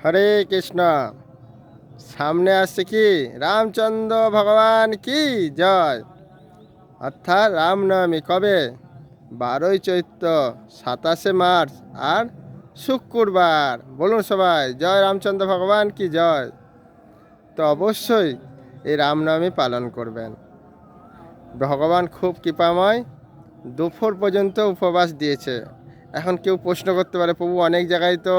হরে কৃষ্ণ। সামনে আসছে কি রামচন্দ্র ভগবান কি জয়, অর্থাৎ রামনবমী কবে? 12ই চৈত্র, 27শে মার্চ আর শুক্রবার। বলুন সবাই, জয় রামচন্দ্র ভগবান কি জয়। তো অবশ্যই এই রামনবমী পালন করবেন। ভগবান খুব কৃপাময়, দুপুর পর্যন্ত উপবাস দিয়েছে। এখন কেউ প্রশ্ন করতে পারে, প্রভু অনেক জায়গায় তো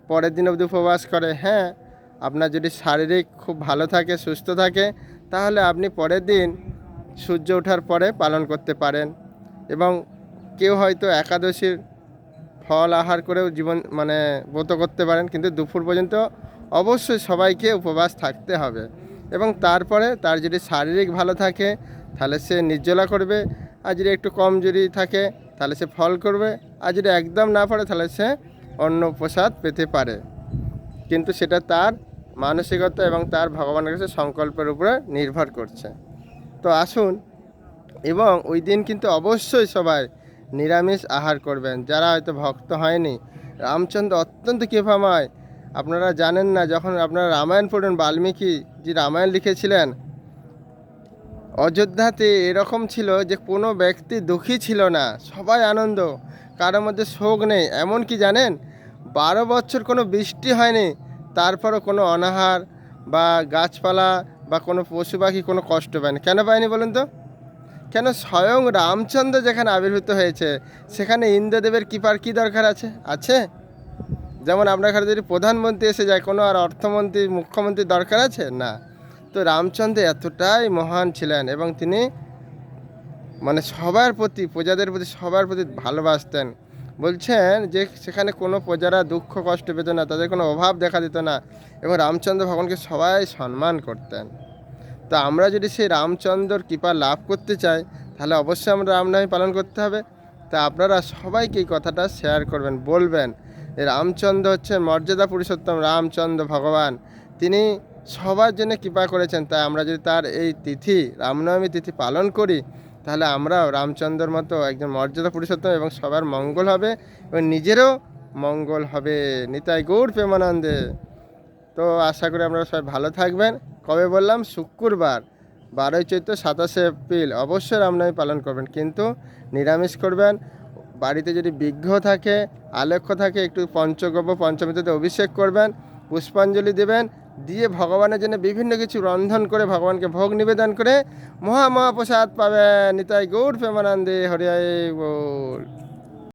পরের দিন অবধি উপবাস করে। হ্যাঁ, আপনার যদি শারীরিক খুব ভালো থাকে, সুস্থ থাকে, তাহলে আপনি পরের দিন সূর্য ওঠার পরে পালন করতে পারেন। এবং কেউ হয়তো একাদশীর ফল আহার করেও জীবন ব্রত করতে পারেন, কিন্তু দুপুর পর্যন্ত অবশ্যই সবাইকে উপবাস থাকতে হবে। এবং তারপরে তার যদি শারীরিক ভালো থাকে তাহলে সে নির্জলা করবে, আর যদি একটু কমজোরি থাকে তাহলে সে ফল করবে, আর যদি একদম না পারে তাহলে সে অন্ন প্রসাদ পেতে পারে। কিন্তু সেটা তার মানসিকতা এবং তার ভগবানের কাছে সংকল্পের উপরে নির্ভর করছে। তো আসুন, এবং ওই দিন কিন্তু অবশ্যই সবাই নিরামিষ আহার করবেন। যারা হয়তো ভক্ত হয়নি, রামচন্দ্র অত্যন্ত কৃপাময়। আপনারা জানেন না, যখন আপনারা রামায়ণ পড়ুন, বাল্মীকি যে রামায়ণ লিখেছিলেন, অযোধ্যাতে এরকম ছিল যে কোনো ব্যক্তি দুঃখী ছিল না, সবাই আনন্দ, কারোর মধ্যে শোক নেই। এমন কি জানেন, 12 বছর কোনো বৃষ্টি হয়নি, তারপরও কোনো অনাহার বা গাছপালা বা কোনো পশু পাখি কোনো কষ্ট পায়নি। কেন পায়নি বলুন তো? কেন? স্বয়ং রামচন্দ্র যেখানে আবির্ভূত হয়েছে, সেখানে ইন্দ্রদেবের কৃপার কী দরকার আছে? আছে? যেমন আপনার ঘরে যদি প্রধানমন্ত্রী এসে যায়, কোনো আর অর্থমন্ত্রী মুখ্যমন্ত্রীর দরকার আছে? না। তো রামচন্দ্র এতটাই মহান ছিলেন, এবং তিনি সবার প্রতি, প্রজাদের প্রতি, সবার প্রতি ভালোবাসতেন। বলছেন যে সেখানে কোনো প্রজারা দুঃখ কষ্ট পেত না, তাদের কোনো অভাব দেখা দিত না, এবং রামচন্দ্র ভগবানকে সবাই সম্মান করতেন। তো আমরা যদি সেই রামচন্দ্রর কৃপা লাভ করতে চাই, তাহলে অবশ্যই আমরা রামনবমী পালন করতে হবে। তা আপনারা সবাইকে এই কথাটা শেয়ার করবেন, বলবেন। এই রামচন্দ্র হচ্ছেন মর্যাদা পুরুষোত্তম রামচন্দ্র ভগবান, তিনি সবার জন্য কৃপা করেছেন। তাই আমরা যদি তার এই তিথি, রামনবমী তিথি পালন করি, তাহলে আমরাও রামচন্দ্রর মতো একজন মর্যাদা পুরুষোত্তম, এবং সবার মঙ্গল হবে এবং নিজেরও মঙ্গল হবে। নিতাই গৌর প্রেমানন্দে। তো আশা করি আপনারা সবাই ভালো থাকবেন। কবে বললাম? শুক্রবার, 12ই চৈত্র, 27শে এপ্রিল। অবশ্যই রামনবমী পালন করবেন, কিন্তু নিরামিষ করবেন। বাড়িতে যদি বিঘ্ন থাকে, আলেখ্য থাকে, একটু পঞ্চগব্য পঞ্চমৃততে অভিষেক করবেন, পুষ্পাঞ্জলি দেবেন, দিয়ে ভগবানের জন্য বিভিন্ন কিছু রন্ধন করে ভগবানকে ভোগ নিবেদন করে মহাপ্রসাদ পাবেন। নিতাই গৌর প্রেমানন্দে। হরি বল।